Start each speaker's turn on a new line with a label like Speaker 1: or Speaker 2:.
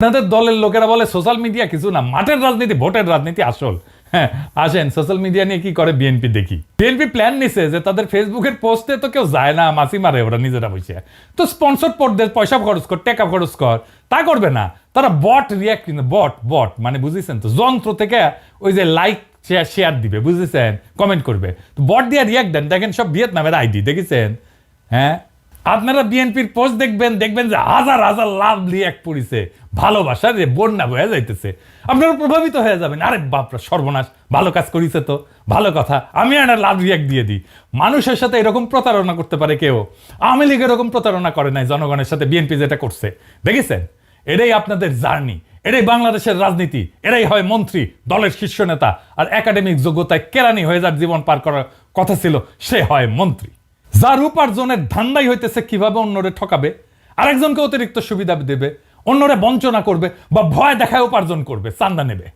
Speaker 1: আপনাদের দলের লোকেরা বলে সোশ্যাল মিডিয়া কিছু না, মাঠের রাজনীতি, ভোটের রাজনীতি আসল। হ্যাঁ, আসেন সোশ্যাল মিডিয়া নিয়ে কি করে বিএনপি দেখি। বিএনপি প্ল্যান নিছে যে তাদের ফেসবুকের পোস্টে তো কেউ যায় না, মাসি মারে ওরা নিজেরা বসে, তো স্পন্সর পড়দের পয়সা খরচ কর, টাকা খরচ কর, তা করবে না তারা। বট রিয়াক্ট, বট বট মানে বুঝেছেন তো, যন্ত্র থেকে ওই যে লাইক শেয়ার দিবে, বুঝেছেন, কমেন্ট করবে, তো বট দিয়ে রিয়াক্ট দেন। দেখেন সব ভিয়েতনামের আইডি, দেখেছেন? হ্যাঁ, আপনারা বিএনপির পোস্ট দেখবেন, দেখবেন যে হাজার হাজার লাভ রিয়াক্ট পড়িছে, ভালোবাসা রে বন্যা বয়ে যাইতেছে, আপনারা প্রভাবিত হয়ে যাবেন। আরে বাপরা সর্বনাশ, ভালো কাজ করিছে তো, ভালো কথা, আমি একটা লাভ রিয়াক্ট দিয়ে দিই। মানুষের সাথে এরকম প্রতারণা করতে পারে কেউ? আওয়ামী লীগ এরকম প্রতারণা করে নাই জনগণের সাথে, বিএনপি যেটা করছে, দেখেছেন? এটাই আপনাদের জার্নি, এটাই বাংলাদেশের রাজনীতি, এরাই হয় মন্ত্রী, দলের শীর্ষ নেতা, আর একাডেমিক যোগ্যতায় কেরানি হয়ে যার জীবন পার করার কথা ছিল, সে হয় মন্ত্রী। যার উপার্জনের ধান্দাই হইতেছে কিভাবে অন্যরে ঠকাবে, আরেকজনকে অতিরিক্ত সুবিধা দেবে, অন্যরে বঞ্চনা করবে, বা ভয় দেখায় উপার্জন করবে, চান্দা নেবে।